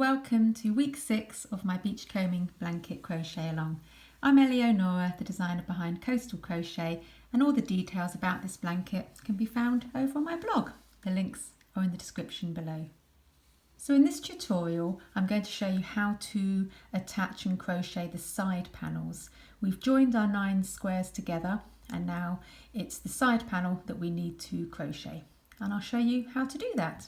welcome to week 6 of my Beachcombing Blanket crochet along. I'm Eleonora, the designer behind Coastal Crochet, and all the details about this blanket can be found over on my blog. The links are in the description below. So in this tutorial I'm going to show you how to attach and crochet the side panels. We've joined our 9 squares together and now it's the side panel that we need to crochet, and I'll show you how to do that.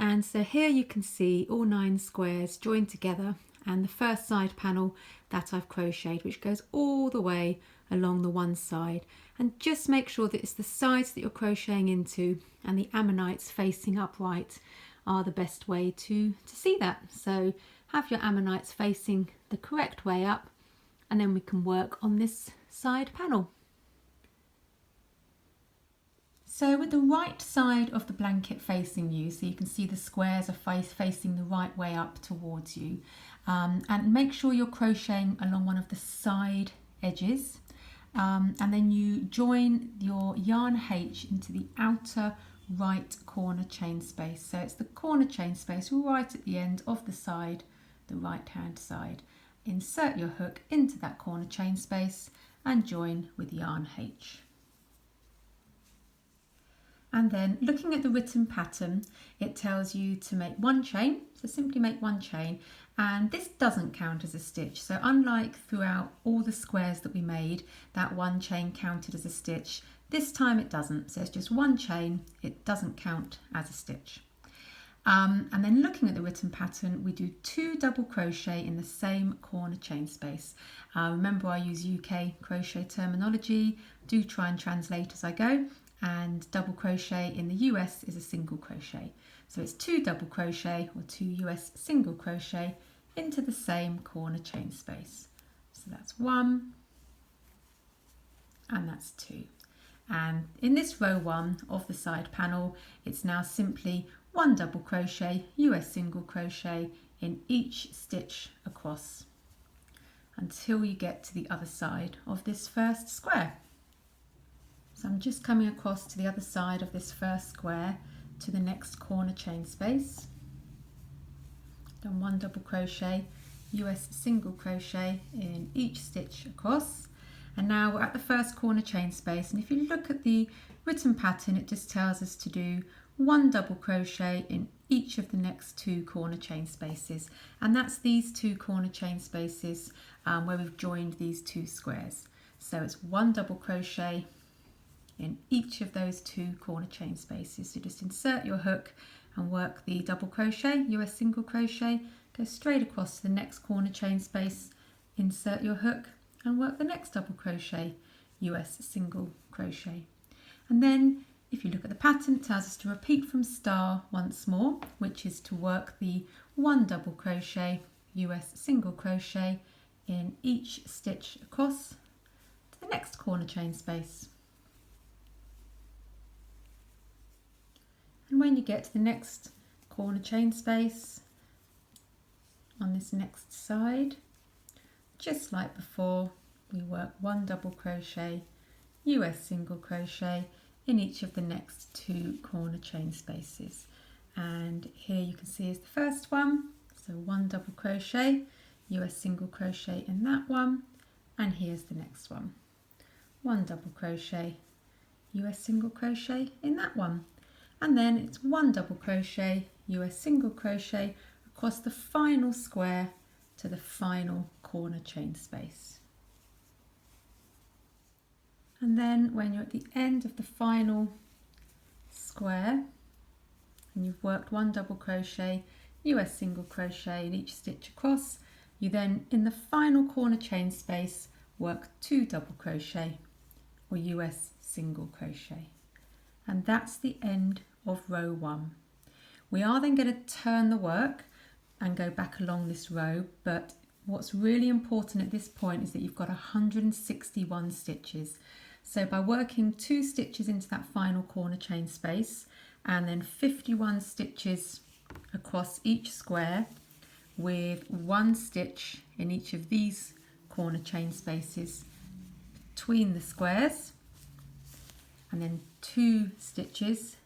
And so here you can see all 9 squares joined together and the first side panel that I've crocheted, which goes all the way along the one side. And just make sure that it's the sides that you're crocheting into and the ammonites facing upright are the best way to see that. So have your ammonites facing the correct way up and then we can work on this side panel. So with the right side of the blanket facing you, so you can see the squares are facing the right way up towards you, and make sure you're crocheting along one of the side edges, and then you join your yarn H into the outer right corner chain space. So it's the corner chain space right at the end of the side, the right hand side. Insert your hook into that corner chain space and join with yarn H. And then looking at the written pattern, it tells you to make 1 chain, so simply make 1 chain, and this doesn't count as a stitch. So unlike throughout all the squares that we made, that 1 chain counted as a stitch, this time it doesn't. So it's just 1 chain, it doesn't count as a stitch. And then looking at the written pattern, we do 2 double crochet in the same corner chain space. Remember, I use UK crochet terminology, do try and translate as I go. And double crochet in the US is a single crochet. So it's 2 double crochet or 2 US single crochet into the same corner chain space. So that's 1 and that's 2. And in this row 1 of the side panel, it's now simply 1 double crochet, US single crochet in each stitch across until you get to the other side of this first square. So I'm just coming across to the other side of this first square to the next corner chain space. Done 1 double crochet, US single crochet in each stitch across. And now we're at the first corner chain space. And if you look at the written pattern, it just tells us to do 1 double crochet in each of the next 2 corner chain spaces. And that's these 2 corner chain spaces where we've joined these 2 squares. So it's 1 double crochet in each of those 2 corner chain spaces. So just insert your hook and work the double crochet, US single crochet, go straight across to the next corner chain space, insert your hook and work the next double crochet, US single crochet. And then if you look at the pattern, it tells us to repeat from star once more, which is to work the 1 double crochet, US single crochet in each stitch across to the next corner chain space. And when you get to the next corner chain space on this next side, just like before, we work 1 double crochet, US single crochet in each of the next 2 corner chain spaces. And here you can see is the first one, so 1 double crochet, US single crochet in that one, and here's the next one, 1 double crochet, US single crochet in that one. And then it's 1 double crochet, US single crochet across the final square to the final corner chain space. And then when you're at the end of the final square and you've worked 1 double crochet, US single crochet in each stitch across, you then in the final corner chain space work 2 double crochet or US single crochet. And that's the end of row 1. We are then going to turn the work and go back along this row, but what's really important at this point is that you've got 161 stitches. So by working 2 stitches into that final corner chain space and then 51 stitches across each square with 1 stitch in each of these corner chain spaces between the squares, and then 2 stitches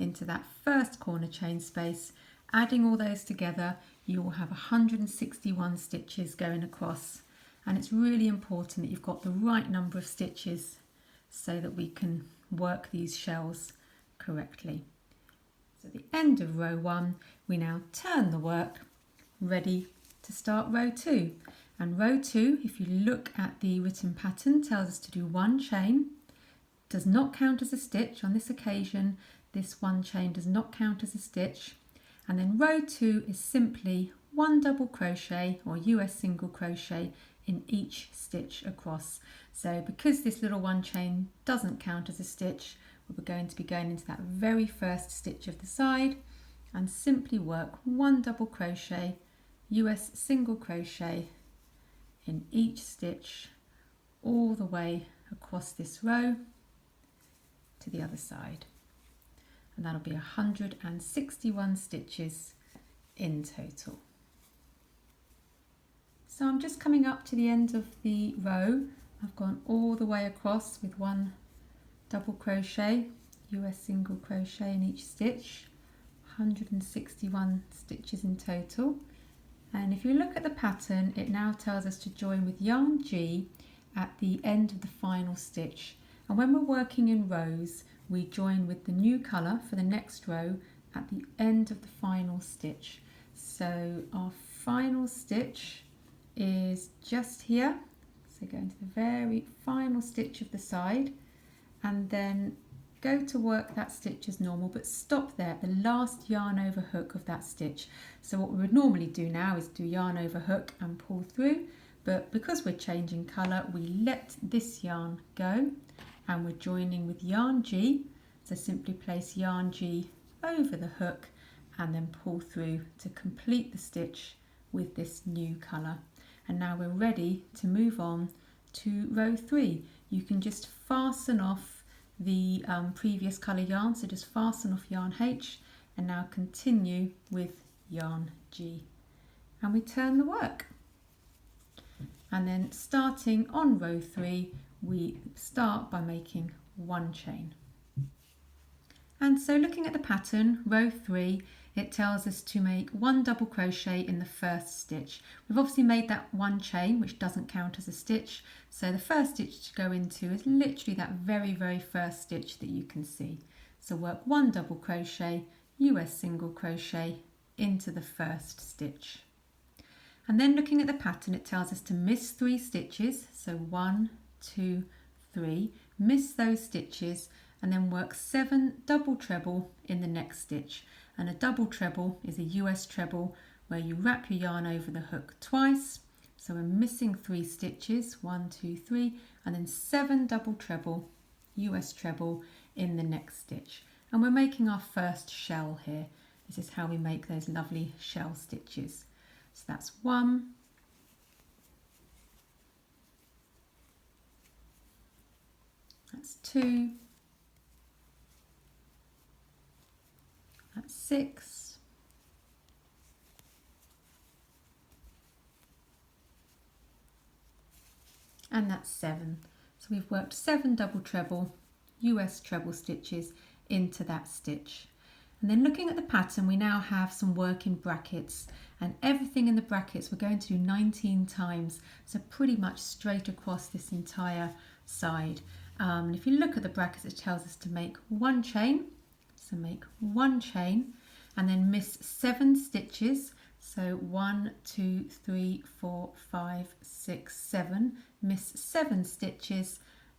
into that first corner chain space Adding all those together, you will have 161 stitches going across, and it's really important that you've got the right number of stitches so that we can work these shells correctly. So at the end of row 1, we now turn the work, ready to start row 2. And row 2, if you look at the written pattern, tells us to do 1 chain. Does not count as a stitch. On this occasion, this 1 chain does not count as a stitch. And then row 2 is simply 1 double crochet or US single crochet in each stitch across. So because this little 1 chain doesn't count as a stitch, we're going to be going into that very first stitch of the side and simply work 1 double crochet, US single crochet in each stitch all the way across this row to the other side. And that'll be 161 stitches in total. So I'm just coming up to the end of the row. I've gone all the way across with 1 double crochet, US single crochet in each stitch, 161 stitches in total. And if you look at the pattern, it now tells us to join with yarn G at the end of the final stitch. And when we're working in rows, we join with the new colour for the next row at the end of the final stitch. So our final stitch is just here. So go into the very final stitch of the side and then go to work that stitch as normal, but stop there at the last yarn over hook of that stitch. So what we would normally do now is do yarn over hook and pull through, but because we're changing colour, we let this yarn go and we're joining with yarn G. So simply place yarn G over the hook and then pull through to complete the stitch with this new colour. And now we're ready to move on to row 3. You can just fasten off the previous colour yarn, so just fasten off yarn H and now continue with yarn G. And we turn the work. And then starting on row 3, we start by making 1 chain. And so looking at the pattern, row 3, it tells us to make 1 double crochet in the first stitch. We've obviously made that 1 chain, which doesn't count as a stitch. So the first stitch to go into is literally that very, very first stitch that you can see. So work 1 double crochet, US single crochet into the first stitch. And then looking at the pattern, it tells us to miss 3 stitches. So 1, 2, 3, miss those stitches and then work 7 double treble in the next stitch. And a double treble is a US treble where you wrap your yarn over the hook twice. So we're missing 3 stitches, 1, 2, 3, and then 7 double treble, US treble in the next stitch. And we're making our first shell here. This is how we make those lovely shell stitches. So that's 1, that's 2, that's 6, and that's 7. So we've worked 7 double treble, US treble stitches into that stitch. And then looking at the pattern, we now have some work in brackets, and everything in the brackets we're going to do 19 times, so pretty much straight across this entire side. And if you look at the brackets, it tells us to make 1 chain, so make 1 chain and then miss 7 stitches. So 1, 2, 3, 4, 5, 6, 7, miss 7 stitches,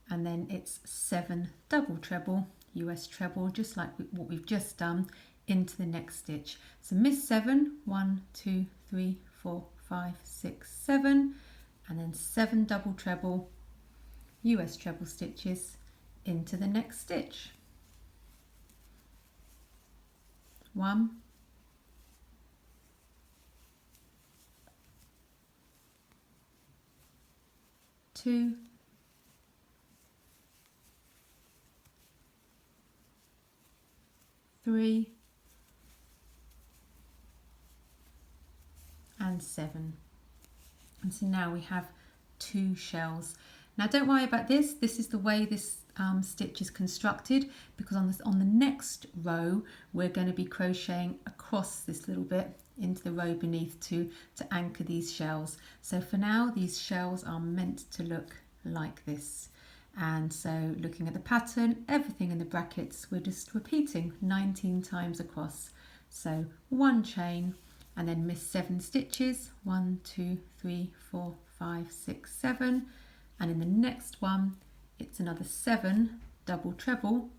and then it's 7 double treble, US treble, just like what we've just done, into the next stitch. So miss 7, 1, 2, 3, 4, 5, 6, 7, and then 7 double treble, US treble stitches into the next stitch. 1, 2, 3, and 7. And so now we have 2 shells. Now don't worry about this. This is the way this stitch is constructed, because on the next row we're going to be crocheting across this little bit into the row beneath to anchor these shells. So for now these shells are meant to look like this. And so looking at the pattern, everything in the brackets we're just repeating 19 times across. So 1 chain and then miss 7 stitches, 1, 2, 3, 4, 5, 6, 7, and in the next one it's another 7 double treble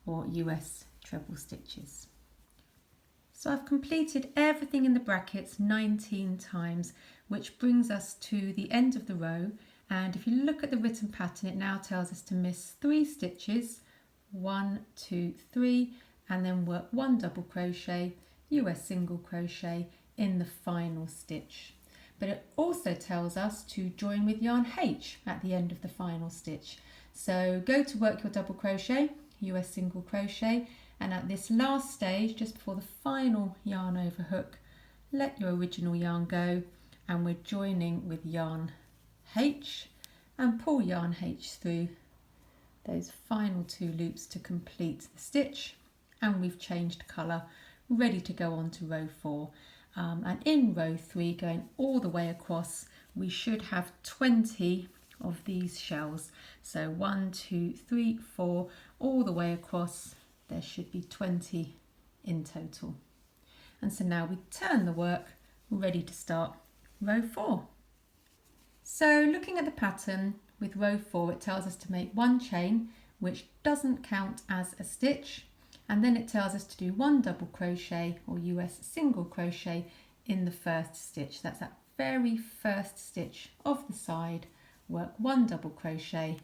or US treble stitches. So I've completed everything in the brackets 19 times, which brings us to the end of the row. And if you look at the written pattern, it now tells us to miss 3 stitches, 1, 2, 3, and then work 1 double crochet, US single crochet in the final stitch. But it also tells us to join with yarn H at the end of the final stitch. So go to work your double crochet, US single crochet, and at this last stage, just before the final yarn over hook, let your original yarn go, and we're joining with yarn H and pull yarn H through those final 2 loops to complete the stitch, and we've changed colour, ready to go on to row 4. And in row 3, going all the way across, we should have 20 of these shells. So 1, 2, 3, 4, all the way across, there should be 20 in total. And so now we turn the work, ready to start row 4. So looking at the pattern with row 4, it tells us to make 1 chain, which doesn't count as a stitch, and then it tells us to do 1 double crochet or US single crochet in the first stitch. That's that very first stitch of the side. Work 1 double crochet,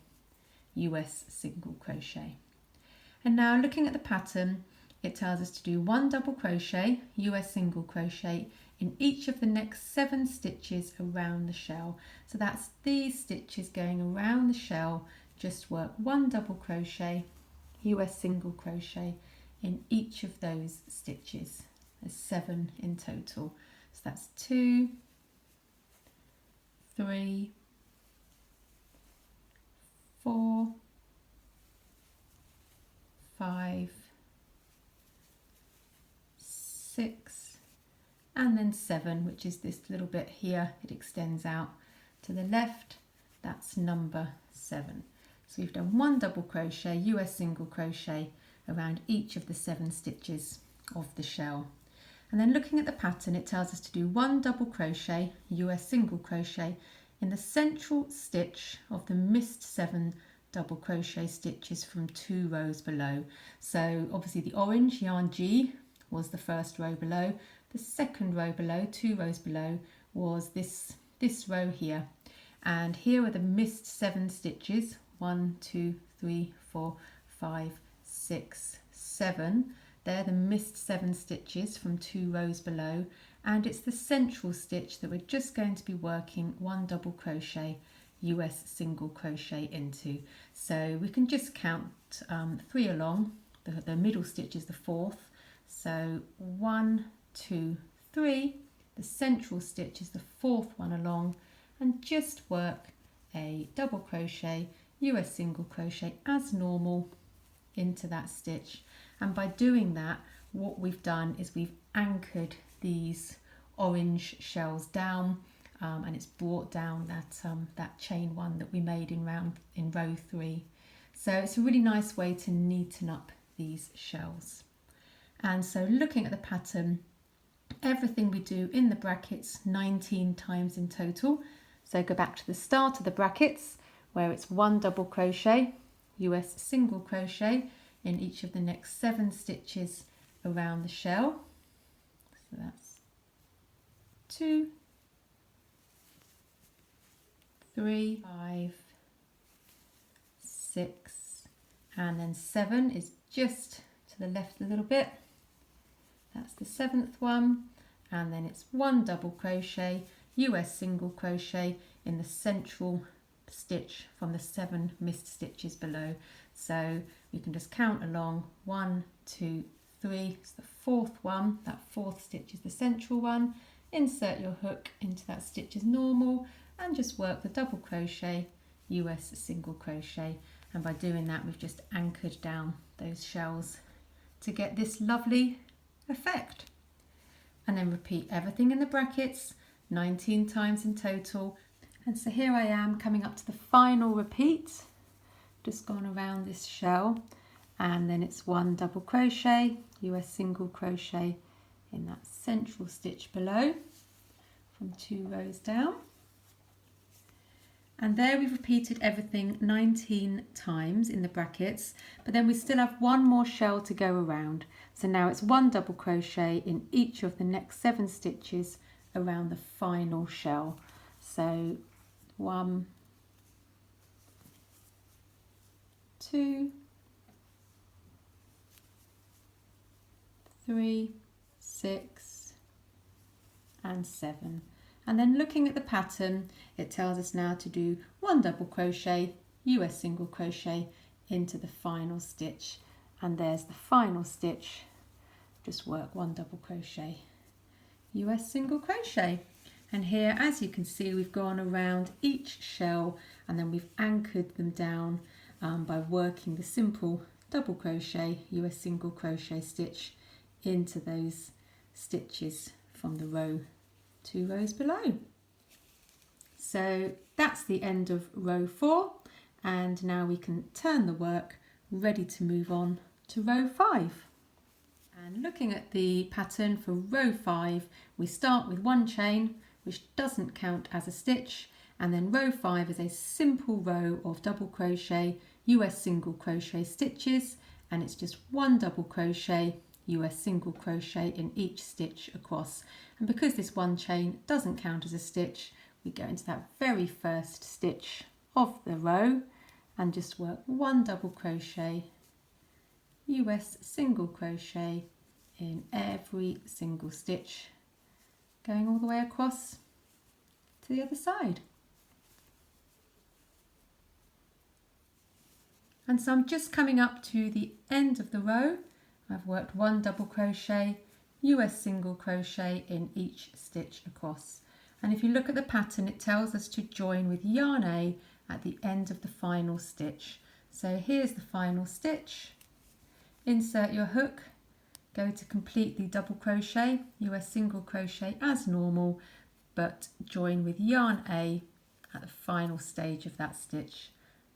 US single crochet. And now looking at the pattern, it tells us to do 1 double crochet, US single crochet in each of the next 7 stitches around the shell. So that's these stitches going around the shell. Just work 1 double crochet, US single crochet in each of those stitches. There's 7 in total. So that's 2, 3, 4, 5, 6, and then 7, which is this little bit here. It extends out to the left. That's number 7. So we've done 1 double crochet, US single crochet around each of the 7 stitches of the shell. And then looking at the pattern, it tells us to do 1 double crochet, US single crochet in the central stitch of the missed 7 double crochet stitches from 2 rows below. So obviously the orange yarn G was the first row below. The second row below, 2 rows below, was this row here. And here are the missed 7 stitches, 1, 2, 3, 4, 5, 6, 7. They're the missed 7 stitches from 2 rows below, and it's the central stitch that we're just going to be working 1 double crochet, US single crochet into. So we can just count 3 along. The middle stitch is the 4th. So 1, 2, 3. The central stitch is the 4th one along, and just work a double crochet, US single crochet as normal into that stitch. And by doing that, what we've done is we've anchored these orange shells down, and it's brought down that chain 1 that we made in row 3. So it's a really nice way to neaten up these shells. And so looking at the pattern, everything we do in the brackets 19 times in total. So go back to the start of the brackets where it's 1 double crochet, US single crochet in each of the next 7 stitches around the shell. So that's 2, 3, 5, 6, and then 7 is just to the left a little bit. That's the 7th one, and then it's 1 double crochet, US single crochet in the central stitch from the 7 missed stitches below. So you can just count along, 1, 2, 3, it's the 4th one, that 4th stitch is the central one. Insert your hook into that stitch as normal and just work the double crochet, US single crochet, And by doing that, we've just anchored down those shells to get this lovely effect. And then repeat everything in the brackets 19 times in total. And so here I am coming up to the final repeat, just gone around this shell, and then it's 1 double crochet, US single crochet in that central stitch below from 2 rows down. And there we've repeated everything 19 times in the brackets, but then we still have one more shell to go around. So now it's 1 double crochet in each of the next 7 stitches around the final shell. So 1, 2, 3, 6 and 7. And then looking at the pattern, it tells us now to do 1 double crochet, US single crochet into the final stitch. And there's the final stitch. Just work 1 double crochet, US single crochet. And here, as you can see, we've gone around each shell and then we've anchored them down by working the simple double crochet, US single crochet stitch into those stitches from the 2 rows below. So that's the end of row 4, and now we can turn the work, ready to move on to row 5. And looking at the pattern for row 5, we start with 1 chain, which doesn't count as a stitch, and then row 5 is a simple row of double crochet, US single crochet stitches, and it's just 1 double crochet, US single crochet in each stitch across. And because this 1 chain doesn't count as a stitch, we go into that very first stitch of the row and just work 1 double crochet, US single crochet in every single stitch, going all the way across to the other side. And so I'm just coming up to the end of the row. I've worked 1 double crochet, US single crochet in each stitch across. And if you look at the pattern, it tells us to join with yarn A at the end of the final stitch. So here's the final stitch. Insert your hook, go to complete the double crochet, US single crochet as normal, but join with yarn A at the final stage of that stitch.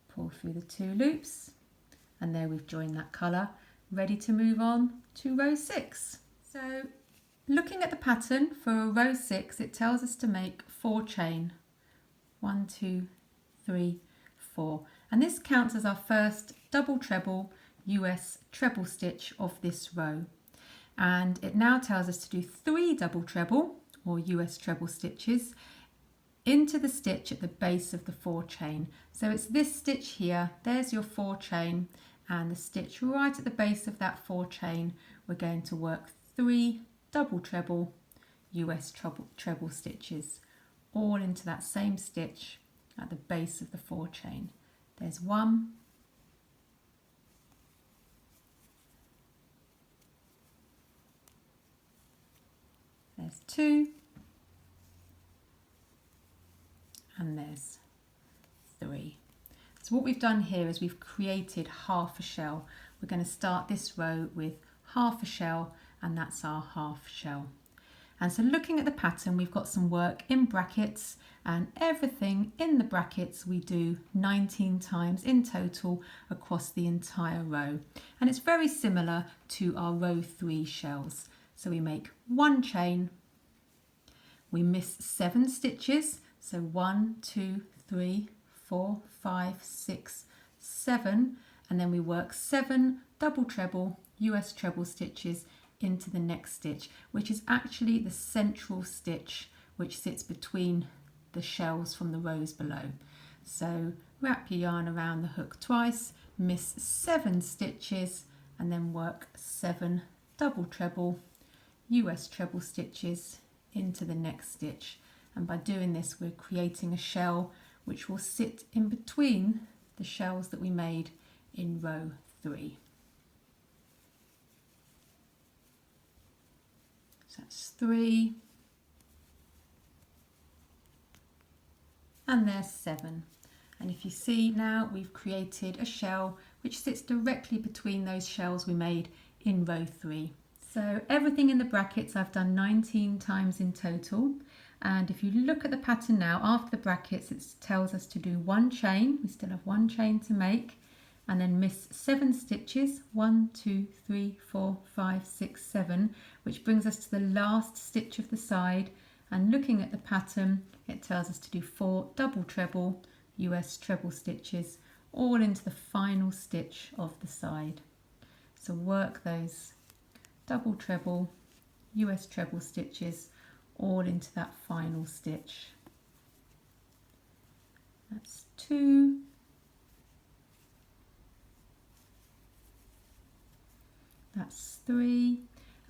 Pull through the 2 loops, and there we've joined that colour, ready to move on to row 6. So looking at the pattern for row 6, it tells us to make 4 chain. 1, 2, 3, 4. And this counts as our first double treble US treble stitch of this row. And it now tells us to do 3 double treble or US treble stitches into the stitch at the base of the 4 chain. So it's this stitch here, there's your 4 chain, and the stitch right at the base of that 4 chain, we're going to work 3 double treble US treble stitches all into that same stitch at the base of the 4 chain. There's 1, there's 2, and there's 3. So what we've done here is we've created half a shell. We're going to start this row with half a shell, and that's our half shell. And so looking at the pattern, we've got some work in brackets, and everything in the brackets we do 19 times in total across the entire row. And it's very similar to our row 3 shells. So we make 1 chain, we miss 7 stitches, so 1, 2, 3, 4, 5, 6, 7, and then we work 7 double treble US treble stitches into the next stitch, which is actually the central stitch which sits between the shells from the rows below. So wrap your yarn around the hook twice, miss 7 stitches, and then work 7 double treble US treble stitches into the next stitch. And by doing this, we're creating a shell which will sit in between the shells that we made in row 3. So that's 3, and there's 7. And if you see now, we've created a shell which sits directly between those shells we made in row 3. So everything in the brackets I've done 19 times in total. And if you look at the pattern now, after the brackets, it tells us to do 1 chain. We still have 1 chain to make, and then miss 7 stitches, 1, 2, 3, 4, 5, 6, 7, which brings us to the last stitch of the side. And looking at the pattern, it tells us to do 4 double treble US treble stitches all into the final stitch of the side. So work those double treble US treble stitches all into that final stitch. That's 2, that's 3,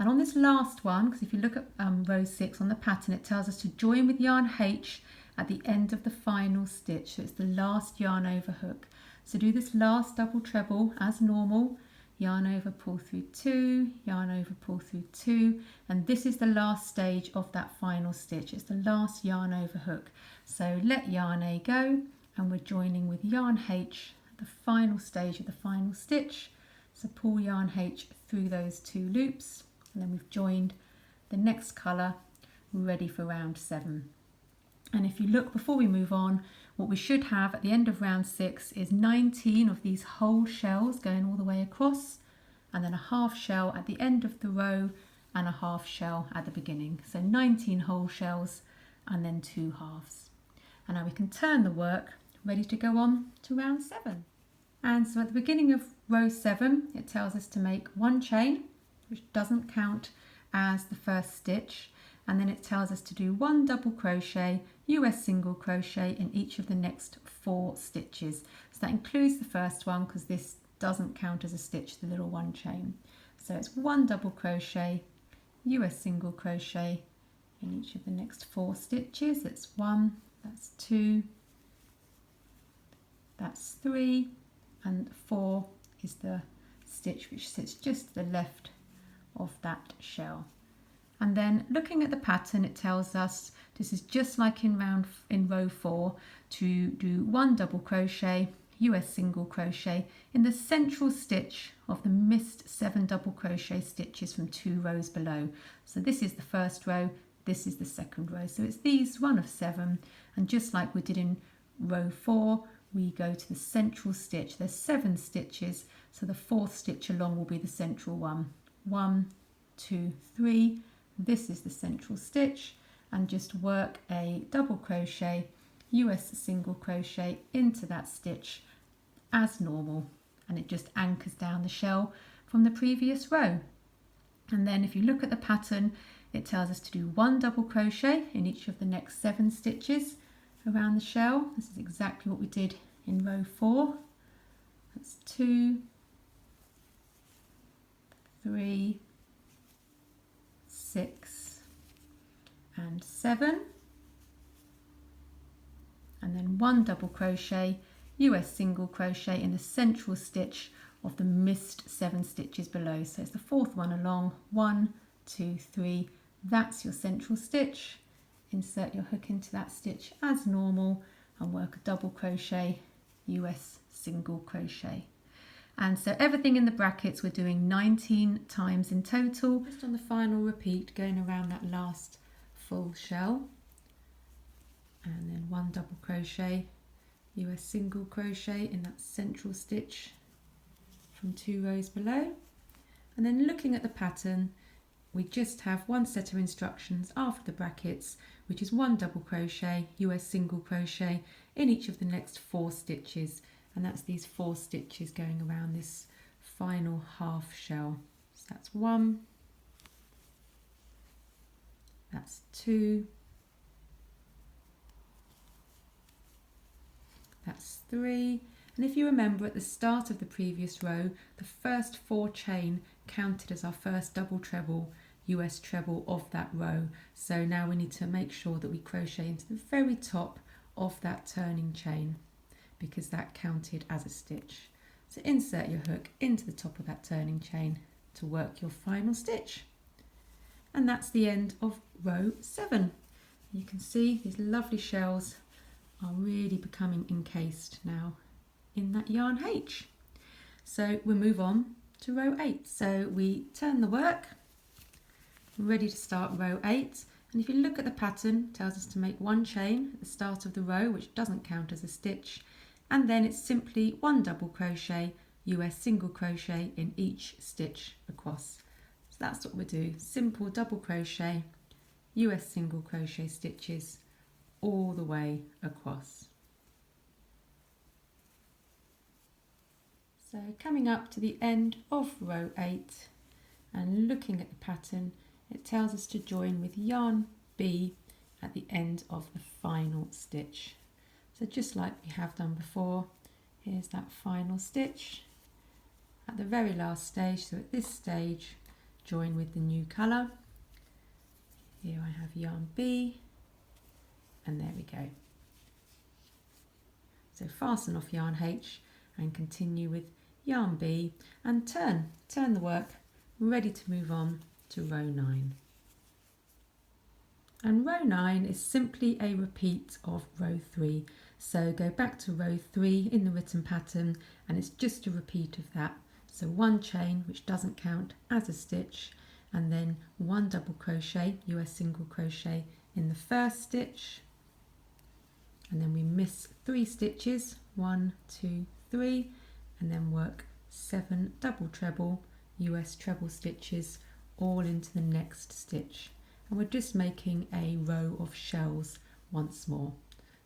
and on this last one, because if you look at row 6 on the pattern, it tells us to join with yarn H at the end of the final stitch, so it's the last yarn over hook. So do this last double treble as normal, yarn over, pull through 2, yarn over, pull through 2, and this is the last stage of that final stitch. It's the last yarn over hook. So let yarn A go, and we're joining with yarn H at the final stage of the final stitch. So pull yarn H through those 2 loops, and then we've joined the next colour, ready for round 7. And if you look, before we move on, what we should have at the end of round 6 is 19 of these whole shells going all the way across, and then a half shell at the end of the row and a half shell at the beginning. So 19 whole shells and then 2 halves. And now we can turn the work, ready to go on to round 7. And so at the beginning of row 7, it tells us to make 1 chain, which doesn't count as the first stitch. And then it tells us to do 1 double crochet, US single crochet in each of the next 4 stitches. So that includes the first one, because this doesn't count as a stitch, the little 1 chain. So it's 1 double crochet, US single crochet in each of the next 4 stitches. It's 1, that's 2, that's 3, and 4 is the stitch which sits just to the left of that shell. And then looking at the pattern, it tells us this is just like in row 4, to do 1 double crochet, US single crochet in the central stitch of the missed 7 double crochet stitches from 2 rows below. So this is the first row, this is the second row. So it's these 1 of 7, and just like we did in row 4, we go to the central stitch. There's 7 stitches, so the 4th stitch along will be the central one. 1, 2, 3. This is the central stitch, and just work a double crochet, US single crochet into that stitch as normal, and it just anchors down the shell from the previous row. And then if you look at the pattern, it tells us to do 1 double crochet in each of the next 7 stitches around the shell. This is exactly what we did in row 4. That's 2, 3, 6 and 7, and then 1 double crochet, US single crochet in the central stitch of the missed 7 stitches below. So it's the 4th one along, 1, 2, 3, that's your central stitch. Insert your hook into that stitch as normal and work a double crochet, US single crochet. And so everything in the brackets we're doing 19 times in total. Just on the final repeat, going around that last full shell, and then 1 double crochet, US single crochet in that central stitch from 2 rows below. And then looking at the pattern, we just have 1 set of instructions after the brackets, which is 1 double crochet, US single crochet in each of the next 4 stitches. And that's these 4 stitches going around this final half shell. So that's 1, that's 2, that's 3. And if you remember at the start of the previous row, the first 4 chain counted as our first double treble, US treble of that row. So now we need to make sure that we crochet into the very top of that turning chain, because that counted as a stitch. So insert your hook into the top of that turning chain to work your final stitch. And that's the end of row 7. You can see these lovely shells are really becoming encased now in that yarn H. So we'll move on to row 8. So we turn the work, ready to start row 8. And if you look at the pattern, it tells us to make 1 chain at the start of the row, which doesn't count as a stitch. And then it's simply 1 double crochet, US single crochet in each stitch across. So that's what we do. Simple double crochet, US single crochet stitches all the way across. So coming up to the end of row 8 and looking at the pattern, it tells us to join with yarn B at the end of the final stitch. So just like we have done before, here's that final stitch at the very last stage. So at this stage, join with the new colour. Here I have yarn B, and there we go. So fasten off yarn H and continue with yarn B and turn the work, ready to move on to row 9. And row 9 is simply a repeat of row 3. So go back to row 3 in the written pattern and it's just a repeat of that. So 1 chain, which doesn't count as a stitch, and then 1 double crochet, US single crochet in the first stitch, and then we miss 3 stitches, 1, 2, 3, and then work 7 double treble, US treble stitches all into the next stitch. And we're just making a row of shells once more.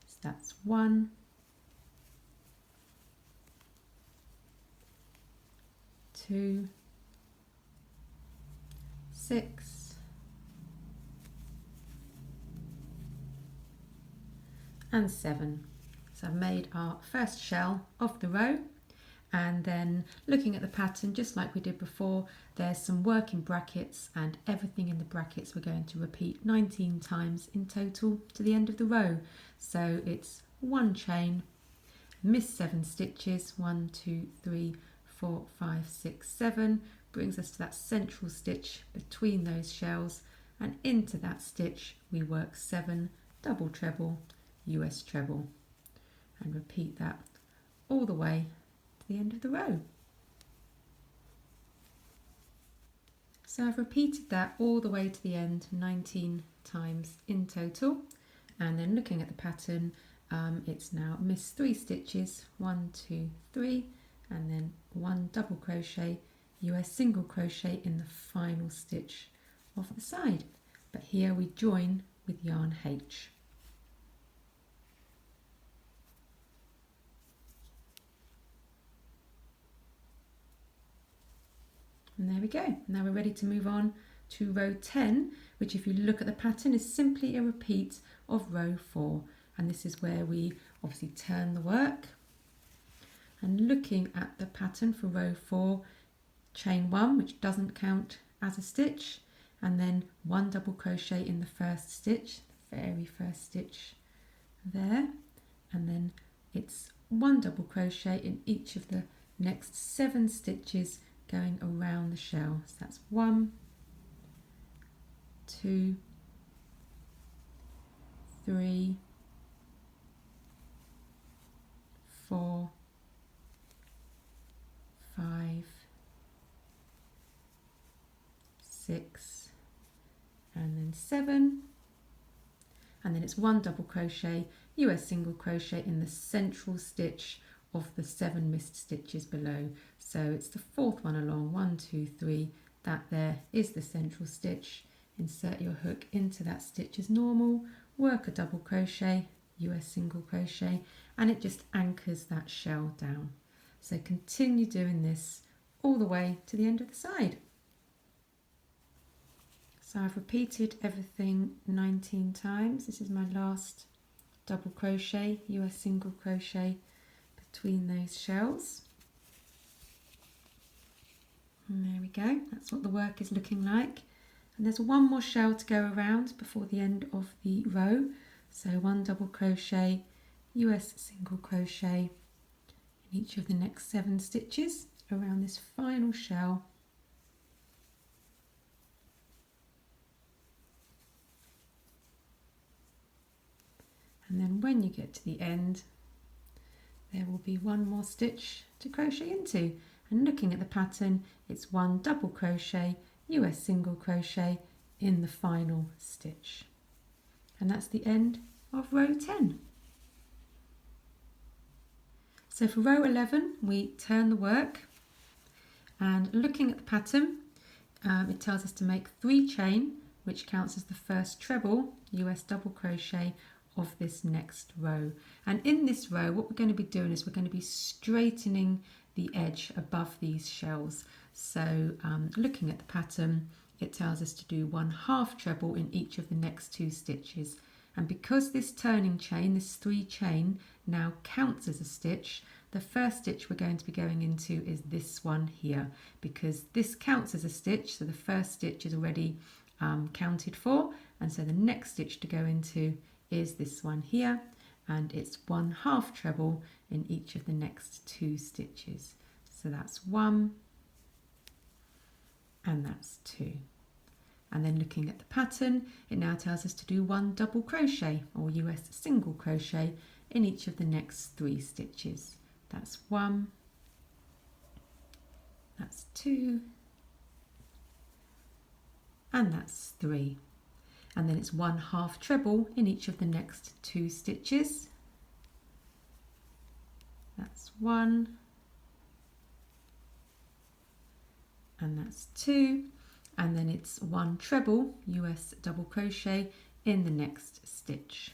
So that's 1, 2, 6, and 7. So I've made our first shell of the row, and then looking at the pattern, just like we did before, there's some work in brackets, and everything in the brackets we're going to repeat 19 times in total to the end of the row. So it's 1 chain, miss 7 stitches, 1, 2, 3, 4, 5, 6, 7, brings us to that central stitch between those shells, and into that stitch we work 7 double treble, US treble, and repeat that all the way to the end of the row. So I've repeated that all the way to the end 19 times in total, and then looking at the pattern, it's now miss 3 stitches, 1, 2, 3, and then 1 double crochet, US single crochet in the final stitch of the side. But here we join with yarn H. And there we go. Now we're ready to move on to row 10, which if you look at the pattern is simply a repeat of row 4. And this is where we obviously turn the work. And looking at the pattern for row 4, chain 1, which doesn't count as a stitch, and then 1 double crochet in the first stitch, the very first stitch there, and then it's 1 double crochet in each of the next 7 stitches going around the shell. So that's 1, 2, 3, 4, 5, 6, and then 7, and then it's 1 double crochet, US single crochet in the central stitch of the 7 missed stitches below. So it's the 4th one along, 1, 2, 3, that there is the central stitch. Insert your hook into that stitch as normal, work a double crochet, US single crochet, and it just anchors that shell down. So continue doing this all the way to the end of the side. So I've repeated everything 19 times. This is my last double crochet, US single crochet between those shells. And there we go, that's what the work is looking like. And there's 1 more shell to go around before the end of the row. So 1 double crochet, US single crochet in each of the next 7 stitches around this final shell. And then when you get to the end, there will be one more stitch to crochet into. And looking at the pattern, it's one double crochet, US single crochet in the final stitch. And that's the end of row 10. So for row 11, we turn the work, and looking at the pattern, it tells us to make 3 chain, which counts as the first treble US double crochet of this next row. And in this row, what we're going to be doing is we're going to be straightening the edge above these shells. So looking at the pattern, it tells us to do 1/2 treble in each of the next 2 stitches. And because this turning chain, this 3 chain, now counts as a stitch, the first stitch we're going to be going into is this one here, because this counts as a stitch, so the first stitch is already counted for, and so the next stitch to go into is this one here, and it's 1/2 treble in each of the next 2 stitches. So that's 1 and that's 2. And then looking at the pattern, it now tells us to do 1 double crochet or US single crochet in each of the next 3 stitches. That's 1, that's 2, and that's 3. And then it's 1/2 treble in each of the next 2 stitches. That's 1, and that's 2. And then it's 1 treble US double crochet in the next stitch.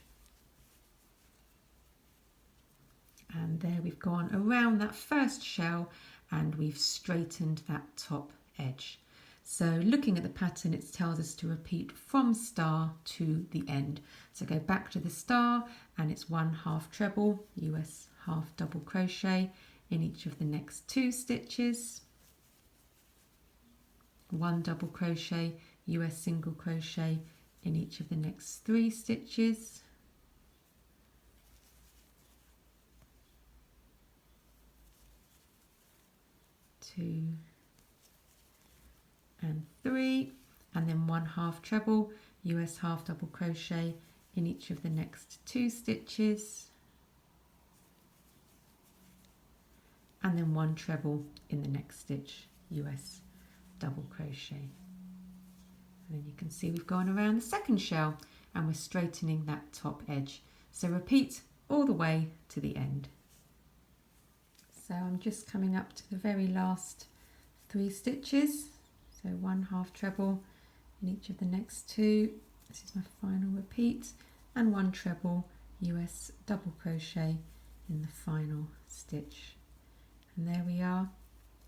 And there we've gone around that first shell and we've straightened that top edge. So looking at the pattern, it tells us to repeat from star to the end. So go back to the star, and it's 1/2 treble US half double crochet in each of the next 2 stitches, 1 double crochet US single crochet in each of the next 3 stitches, 2 and 3, and then 1/2 treble US half double crochet in each of the next 2 stitches, and then 1 treble in the next stitch US double crochet. And then you can see we've gone around the second shell and we're straightening that top edge. So repeat all the way to the end. So I'm just coming up to the very last 3 stitches. So 1/2 treble in each of the next 2. This is my final repeat, and 1 treble US double crochet in the final stitch. And there we are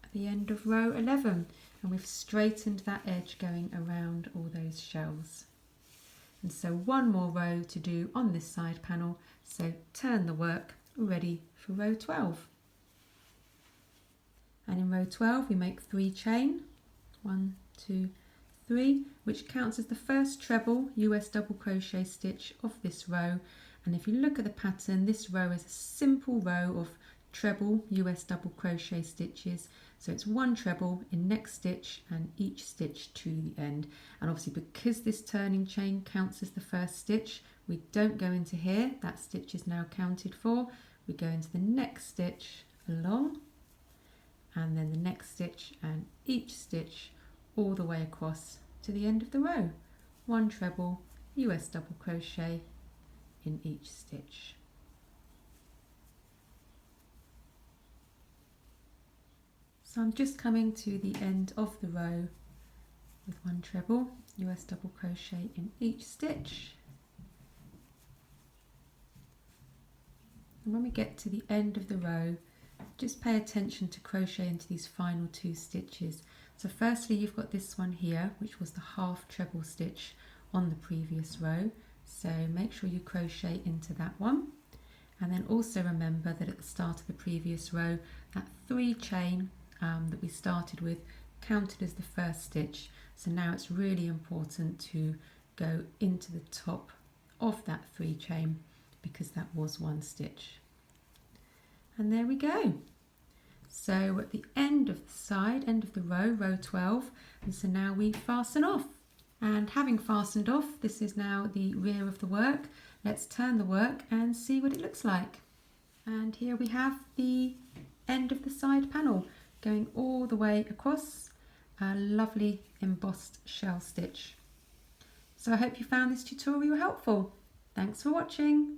at the end of row 11, and we've straightened that edge going around all those shells. And so one more row to do on this side panel, so turn the work, ready for row 12. And in row 12 we make 3 chain, 1, 2, 3, which counts as the first treble US double crochet stitch of this row. And if you look at the pattern, this row is a simple row of treble US double crochet stitches, so it's 1 treble in next stitch and each stitch to the end. And obviously because this turning chain counts as the first stitch, we don't go into here, that stitch is now counted for. We go into the next stitch along, and then the next stitch and each stitch all the way across to the end of the row. 1 treble US double crochet in each stitch. So I'm just coming to the end of the row with 1 treble US double crochet in each stitch. And when we get to the end of the row, just pay attention to crochet into these final 2 stitches. So firstly you've got this one here, which was the 1/2 treble stitch on the previous row, so make sure you crochet into that one. And then also remember that at the start of the previous row, that 3 chain that we started with counted as the first stitch, so now it's really important to go into the top of that 3 chain because that was 1 stitch. And there we go. So we're at the end of the side, end of the row, row 12, and so now we fasten off. And having fastened off, this is now the rear of the work. let's turn the work and see what it looks like. And here we have the end of the side panel going all the way across, a lovely embossed shell stitch. So I hope you found this tutorial helpful. Thanks for watching.